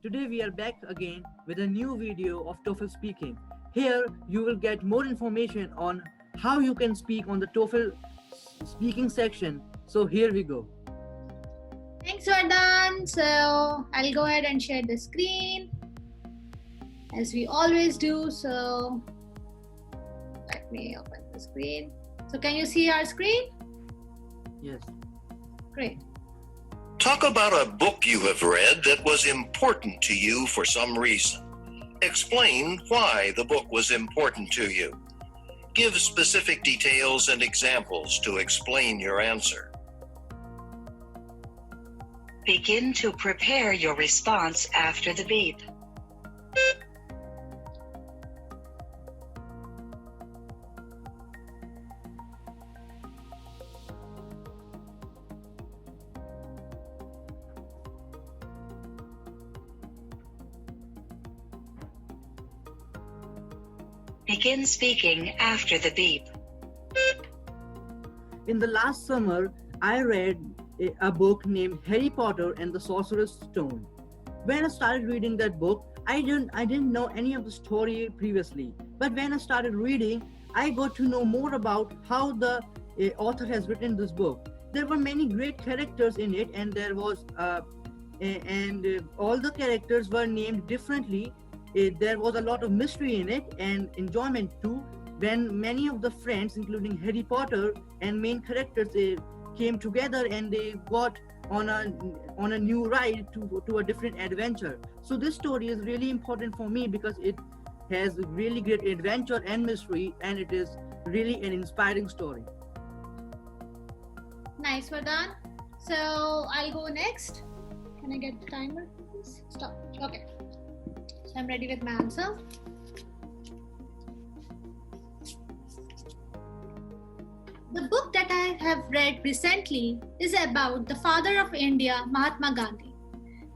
Today we are back again with a new video of Toefl Speaking. Here you will get more information on how you can speak on the Toefl Speaking section. So here we go. Thanks, Vardhan. So I'll go ahead and share the screen as we always do. So let me open the screen. So can you see our screen? Yes. Great. Talk about a book you have read that was important to you for some reason. Explain why the book was important to you. Give specific details and examples to explain your answer. Begin to prepare your response after the beep. Begin speaking after the beep. In the last summer, I read a book named Harry Potter and the Sorcerer's Stone. When I started reading that book, I didn't know any of the story previously. But when I started reading, I got to know more about how the author has written this book. There were many great characters in it, and there was all the characters were named differently. There was a lot of mystery in it and enjoyment too. When many of the friends, including Harry Potter and main characters, came together and they got on a new ride to a different adventure. So this story is really important for me because it has really great adventure and mystery, and it is really an inspiring story. Nice, Vardhan. So I'll go next. Can I get the timer, please? Stop. Okay. So I'm ready with my answer. The book that I have read recently is about the father of India, Mahatma Gandhi.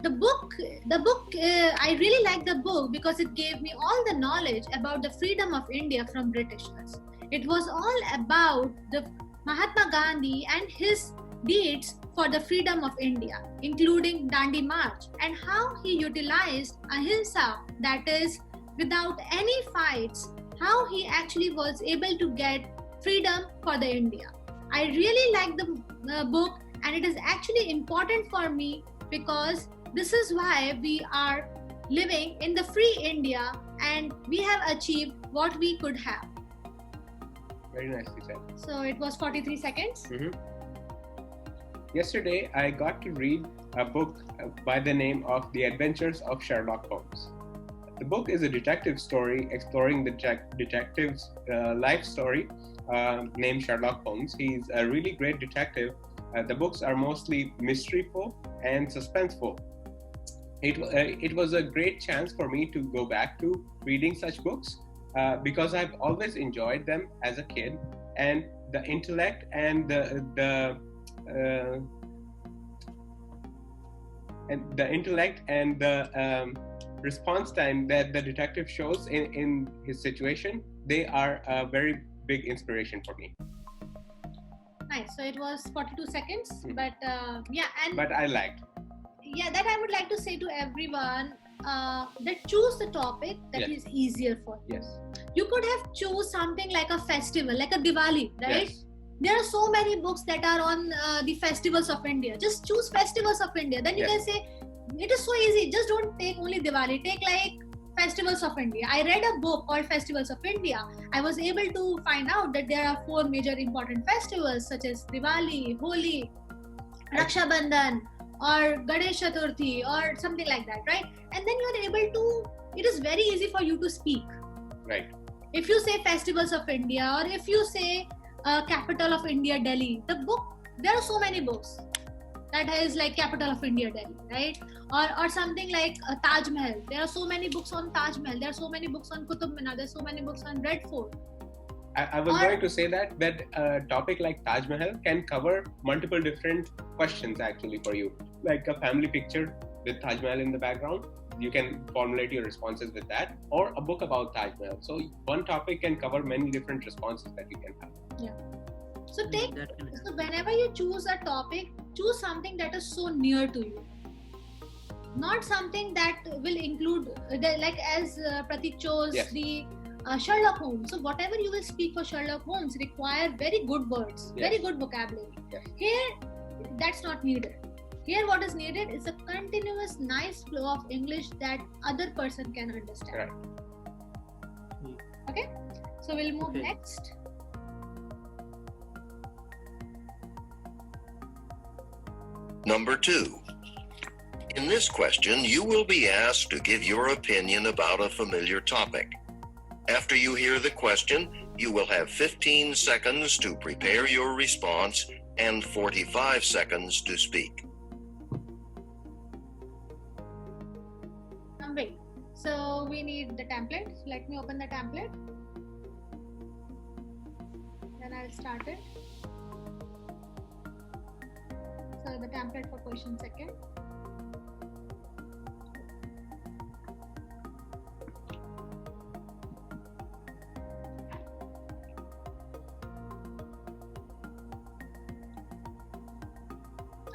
The book, I really like the book because it gave me all the knowledge about the freedom of India from Britishers. It was all about the Mahatma Gandhi and his deeds for the freedom of India, including Dandi March, and how he utilized ahimsa, that is, without any fights, how he actually was able to get freedom for the India. I really like the book, and it is actually important for me because this is why we are living in the free India and we have achieved what we could have. Very nicely said. So it was 43 seconds. Yesterday, I got to read a book by the name of The Adventures of Sherlock Holmes. The book is a detective story exploring the detective's life story named Sherlock Holmes. He's a really great detective. The books are mostly mysteryful and suspenseful. It was a great chance for me to go back to reading such books because I've always enjoyed them as a kid, and the intellect and the response time that the detective shows in his situation, they are a very big inspiration for me. Nice. So it was 42 seconds, but But I liked. Yeah, that I would like to say to everyone that choose the topic that is easier for you. Yes. You could have choose something like a festival, like a Diwali, right? Yes. There are so many books that are on the festivals of India. Just choose festivals of India. Then you can say, it is so easy. Just don't take only Diwali. Take like festivals of India. I read a book called Festivals of India. I was able to find out that there are 4 major important festivals such as Diwali, Holi, Raksha Bandhan, or Ganesh Chaturthi, or something like that, right? And then you are able to, it is very easy for you to speak. Right. If you say Festivals of India, or if you say Capital of India, Delhi, the book, there are so many books that is like Capital of India, Delhi, right? Or something like Taj Mahal. There are so many books on Taj Mahal. There are so many books on Qutub Minar. There are so many books on Red Fort. I was going to say that a topic like Taj Mahal can cover multiple different questions actually for you. Like a family picture with Taj Mahal in the background, you can formulate your responses with that, or a book about Taj Mahal. So one topic can cover many different responses that you can have. Yeah. So whenever you choose a topic, choose something that is so near to you. not something that will include, like as Pratik chose Yes. the Sherlock Holmes. So whatever you will speak for Sherlock Holmes require very good words, Yes. very good vocabulary. Yes. Here, that's not needed. Here, what is needed is a continuous, nice flow of English that other person can understand. Right. Okay, so we'll move Okay. next. Number 2. In this question, you will be asked to give your opinion about a familiar topic. After you hear the question, you will have 15 seconds to prepare your response and 45 seconds to speak. Wait, so we need the template. Let me open the template. Then I'll start it. So the template for question second.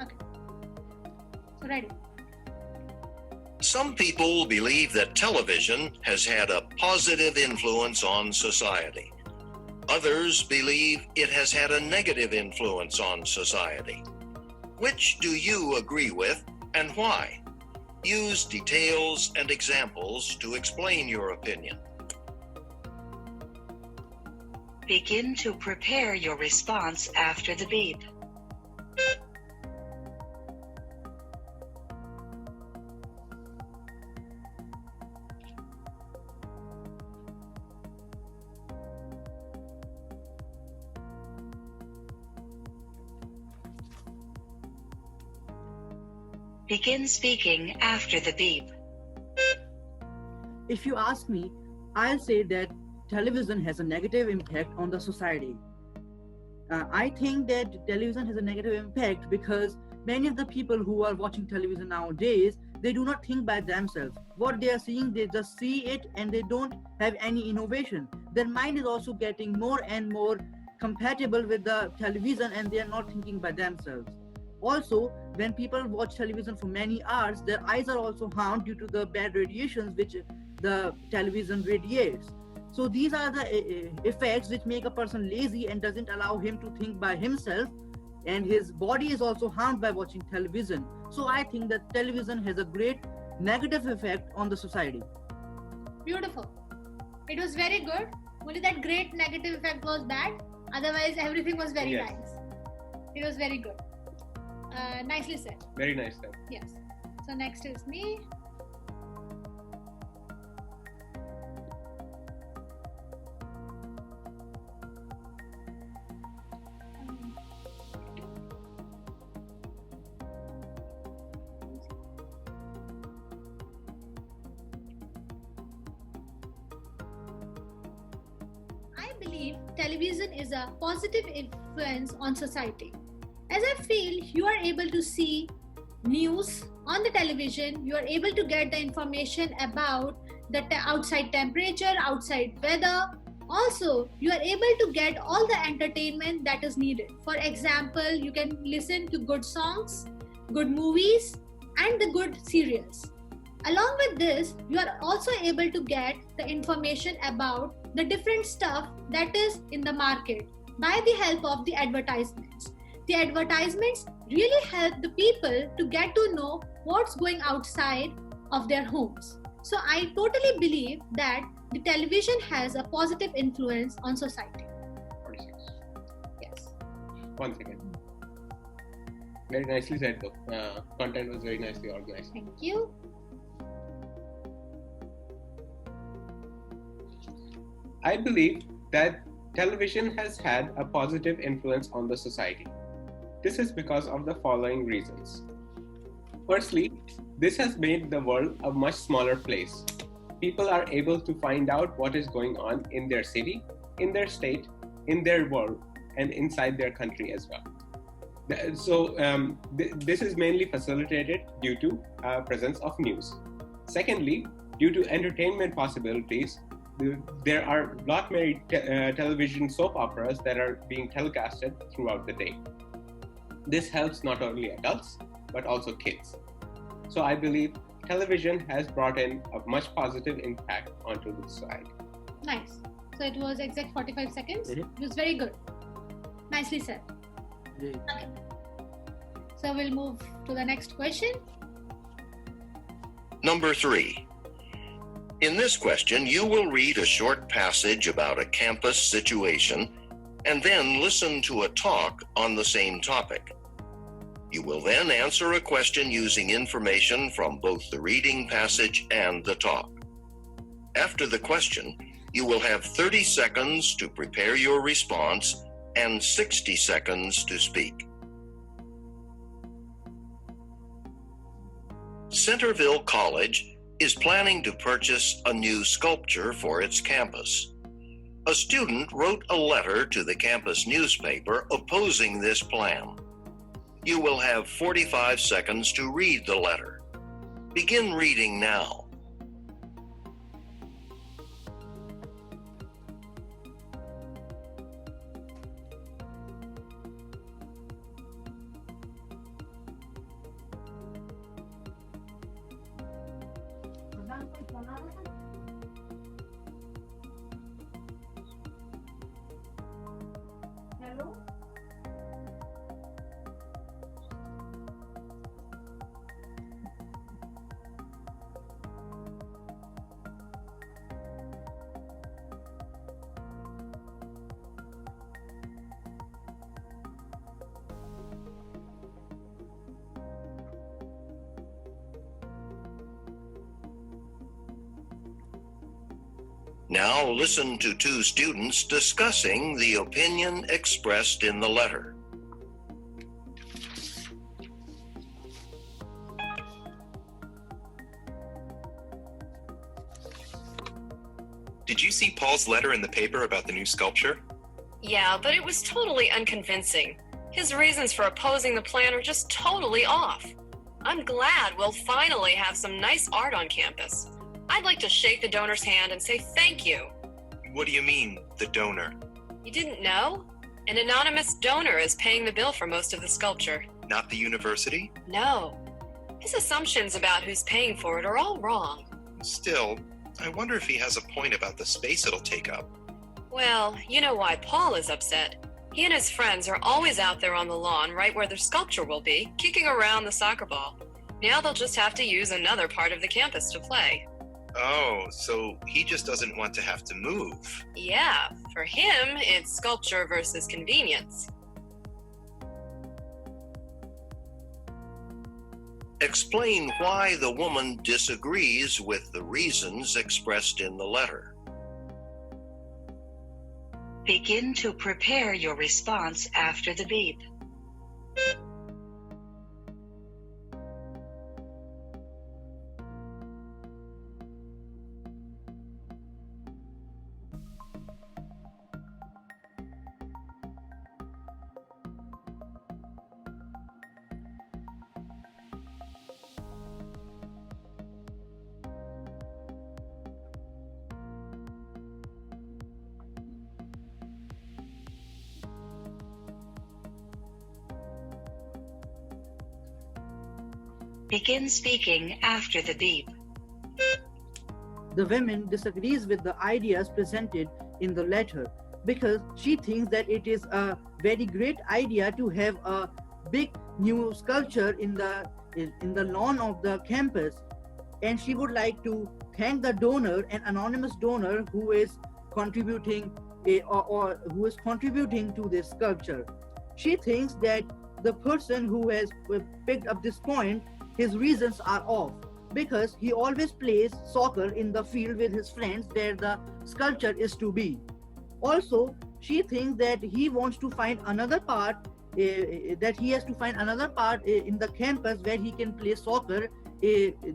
Okay. So ready. Some people believe that television has had a positive influence on society. Others believe it has had a negative influence on society. Which do you agree with and why? Use details and examples to explain your opinion. Begin to prepare your response after the beep. Begin speaking after the beep. If you ask me, I'll say that television has a negative impact on the society. I think that television has a negative impact because many of the people who are watching television nowadays, they do not think by themselves. What they are seeing, they just see it and they don't have any innovation. Their mind is also getting more and more compatible with the television and they are not thinking by themselves. Also, when people watch television for many hours, their eyes are also harmed due to the bad radiations which the television radiates. So these are the effects which make a person lazy and doesn't allow him to think by himself, and his body is also harmed by watching television. So I think that television has a great negative effect on the society. Beautiful. It was very good. Only that great negative effect was bad. Otherwise, everything was very Yes. nice. It was very good. Nicely said. Very nice then. Yes. So next is me. I believe television is a positive influence on society. As I feel you are able to see news on the television, you are able to get the information about the outside temperature, outside weather. Also, you are able to get all the entertainment that is needed. For example, you can listen to good songs, good movies, and the good serials. Along with this, you are also able to get the information about the different stuff that is in the market by the help of the advertisements. The advertisements really help the people to get to know what's going outside of their homes. So I totally believe that the television has a positive influence on society. 46. Yes. 1 second. Very nicely said though. Content was very nicely organized. Thank you. I believe that television has had a positive influence on the society. This is because of the following reasons. Firstly, this has made the world a much smaller place. People are able to find out what is going on in their city, in their state, in their world, and inside their country as well. So this is mainly facilitated due to presence of news. Secondly, due to entertainment possibilities, there are lot many television soap operas that are being telecasted throughout the day. This helps not only adults but also kids. So I believe television has brought in a much positive impact onto the society. Nice. So it was exact 45 seconds. Mhm. It was very good. Nicely said. Great. Okay. So we'll move to the next question. Number 3. In this question, you will read a short passage about a campus situation and then listen to a talk on the same topic. You will then answer a question using information from both the reading passage and the talk. After the question, you will have 30 seconds to prepare your response and 60 seconds to speak. Centerville College is planning to purchase a new sculpture for its campus. A student wrote a letter to the campus newspaper opposing this plan. You will have 45 seconds to read the letter. Begin reading now. Hello? Now listen to two students discussing the opinion expressed in the letter. Did you see Paul's letter in the paper about the new sculpture? Yeah, but it was totally unconvincing. His reasons for opposing the plan are just totally off. I'm glad we'll finally have some nice art on campus. I'd like to shake the donor's hand and say thank you. What do you mean, the donor? You didn't know? An anonymous donor is paying the bill for most of the sculpture. Not the university? No. His assumptions about who's paying for it are all wrong. Still, I wonder if he has a point about the space it'll take up. Well, you know why Paul is upset. He and his friends are always out there on the lawn right where their sculpture will be, kicking around the soccer ball. Now they'll just have to use another part of the campus to play. Oh, so he just doesn't want to have to move. Yeah, for him, it's sculpture versus convenience. Explain why the woman disagrees with the reasons expressed in the letter. Begin to prepare your response after the beep. Begin speaking after the beep. The woman disagrees with the ideas presented in the letter because she thinks that it is a very great idea to have a big new sculpture in the lawn of the campus, and she would like to thank the donor, an anonymous donor who is contributing or who is contributing to this sculpture. She thinks that the person who has picked up this point, his reasons are off, because he always plays soccer in the field with his friends where the sculpture is to be. Also, she thinks that he wants to find another part, that he has to find another part in the campus where he can play soccer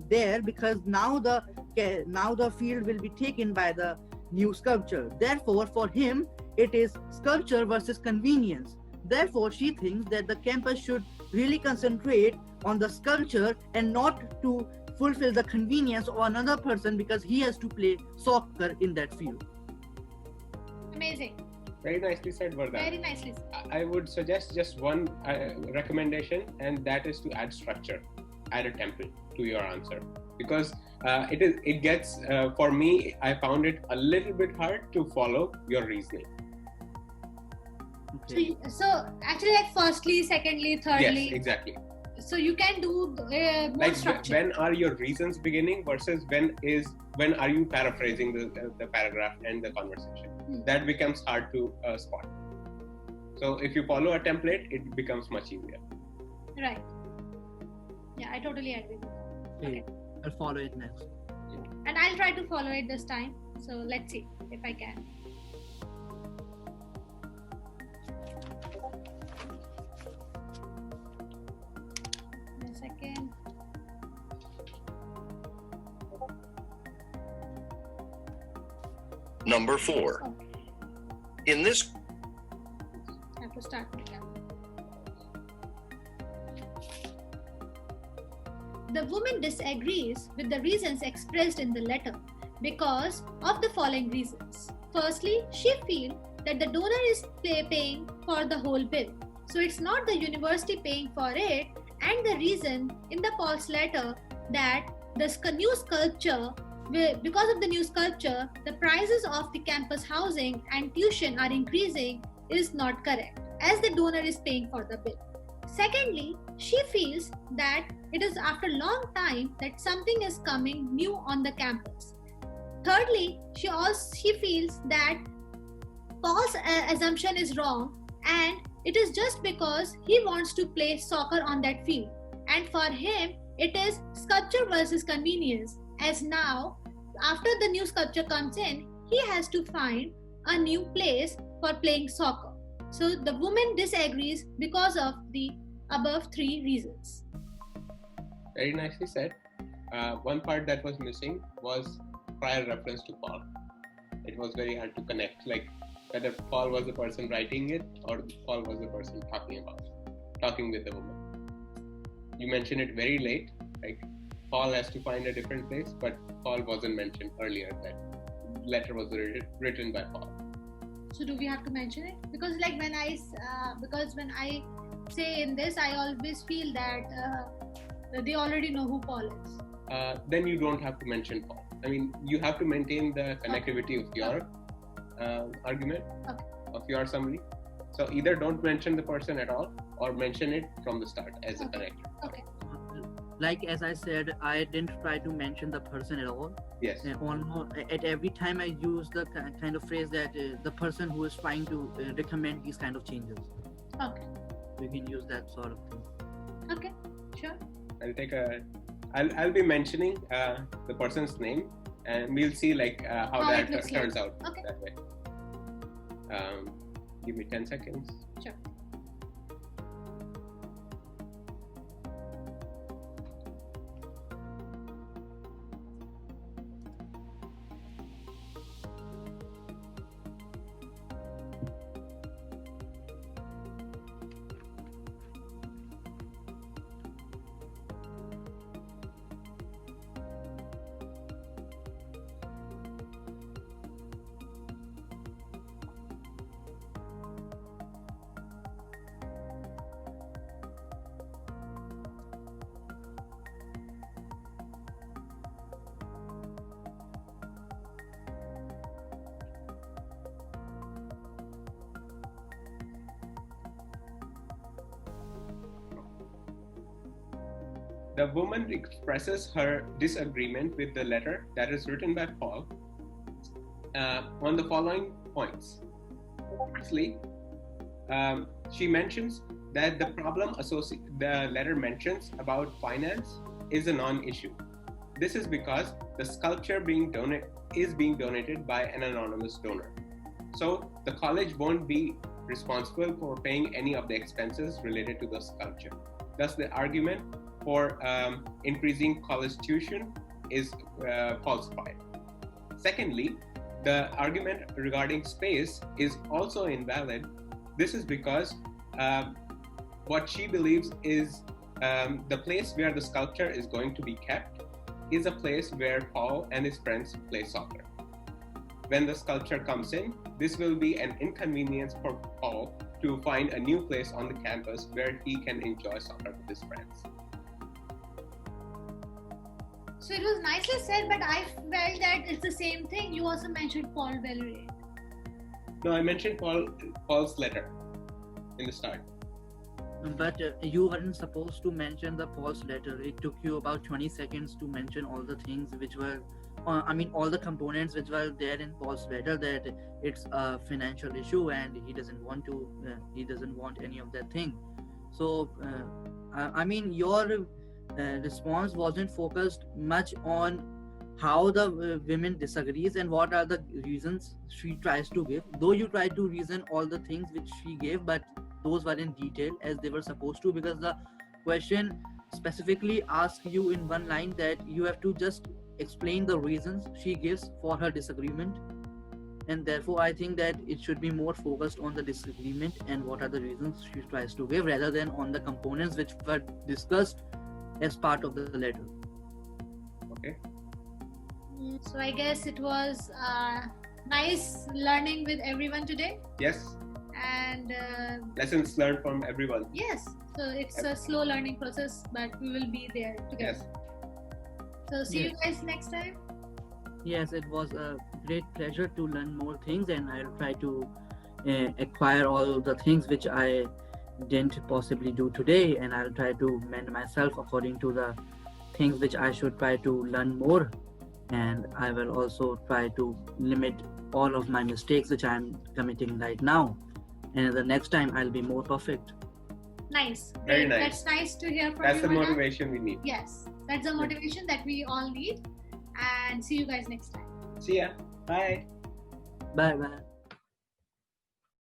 there, because now the field will be taken by the new sculpture. Therefore, for him, it is sculpture versus convenience. Therefore, she thinks that the campus should really concentrate on the sculpture and not to fulfill the convenience of another person because he has to play soccer in that field. Amazing. Very nicely said, Vardhan. Very nicely said. I would suggest just one recommendation, and that is to add structure, add a temple to your answer, because it gets for me, I found it a little bit hard to follow your reasoning. Okay. So actually, like firstly, secondly, thirdly. Yes, exactly. So you can do more Like structure. when are your reasons beginning versus when are you paraphrasing the paragraph and the conversation? That becomes hard to spot. So if you follow a template, it becomes much easier. Right. Yeah, I totally agree with that. Okay. I'll follow it next. And I'll try to follow it this time. So let's see if I can. A second. Number 4. Oh, In this I have to start with that. The woman disagrees with the reasons expressed in the letter because of the following reasons. Firstly, she feels that the donor is paying for the whole bill. So it's not the university paying for it, and the reason in the Paul's letter that the new sculpture, because of the new sculpture, the prices of the campus housing and tuition are increasing is not correct, as the donor is paying for the bill. Secondly, she feels that it is after a long time that something is coming new on the campus. Thirdly, she feels that Paul's assumption is wrong, and it is just because he wants to play soccer on that field. And for him, it is sculpture versus convenience, as now, after the new sculpture comes in, he has to find a new place for playing soccer. So the woman disagrees because of the above 3 reasons. Very nicely said. One part that was missing was prior reference to Paul. It was very hard to connect, like whether Paul was the person writing it or Paul was the person talking with the woman. You mentioned it very late, like Paul has to find a different place, but Paul wasn't mentioned earlier. That letter was written by Paul. So do we have to mention it? Because like when I say in this, I always feel that they already know who Paul is. Then you don't have to mention Paul. I mean, you have to maintain the connectivity of your argument, of your summary. So either don't mention the person at all or mention it from the start as a connector. Okay. Like as I said, I didn't try to mention the person at all. Yes. At every time I use the kind of phrase that the person who is trying to recommend these kind of changes. Okay. We can use that sort of thing. Okay. Sure. I'll be mentioning the person's name, and we'll see like how that turns out that way. Give me 10 seconds. Sure. The woman expresses her disagreement with the letter that is written by Paul on the following points. Firstly, she mentions that the problem the letter mentions about finance is a non-issue. This is because the sculpture is being donated by an anonymous donor. So the college won't be responsible for paying any of the expenses related to the sculpture. Thus, the argument for increasing college tuition is falsified. Secondly, the argument regarding space is also invalid. This is because what she believes is the place where the sculpture is going to be kept is a place where Paul and his friends play soccer. When the sculpture comes in, this will be an inconvenience for Paul to find a new place on the campus where he can enjoy soccer with his friends. So it was nicely said, but I felt that it's the same thing. You also mentioned Paul Valery. No, I mentioned Paul's letter in the start. But you weren't supposed to mention the Paul's letter. It took you about 20 seconds to mention all the things which were, all the components which were there in Paul's letter, that it's a financial issue and he doesn't want any of that thing. So, your response wasn't focused much on how the women disagrees and what are the reasons she tries to give. Though you tried to reason all the things which she gave, but those were in detail as they were supposed to, because the question specifically asks you in one line that you have to just explain the reasons she gives for her disagreement. And therefore I think that it should be more focused on the disagreement and what are the reasons she tries to give, rather than on the components which were discussed as part of the letter. Okay. So I guess it was nice learning with everyone today. Yes. And lessons learned from everyone. Yes. So it's a slow learning process, but we will be there together. Yes. So see you guys next time. Yes, it was a great pleasure to learn more things, and I'll try to acquire all the things which I didn't possibly do today, and I'll try to mend myself according to the things which I should try to learn more, and I will also try to limit all of my mistakes which I'm committing right now, and the next time I'll be more perfect. Nice. Very nice. That's nice to hear from That's you. the motivation we need. Yes, that's the motivation that we all need. And see you guys next time. See ya. Bye. Bye.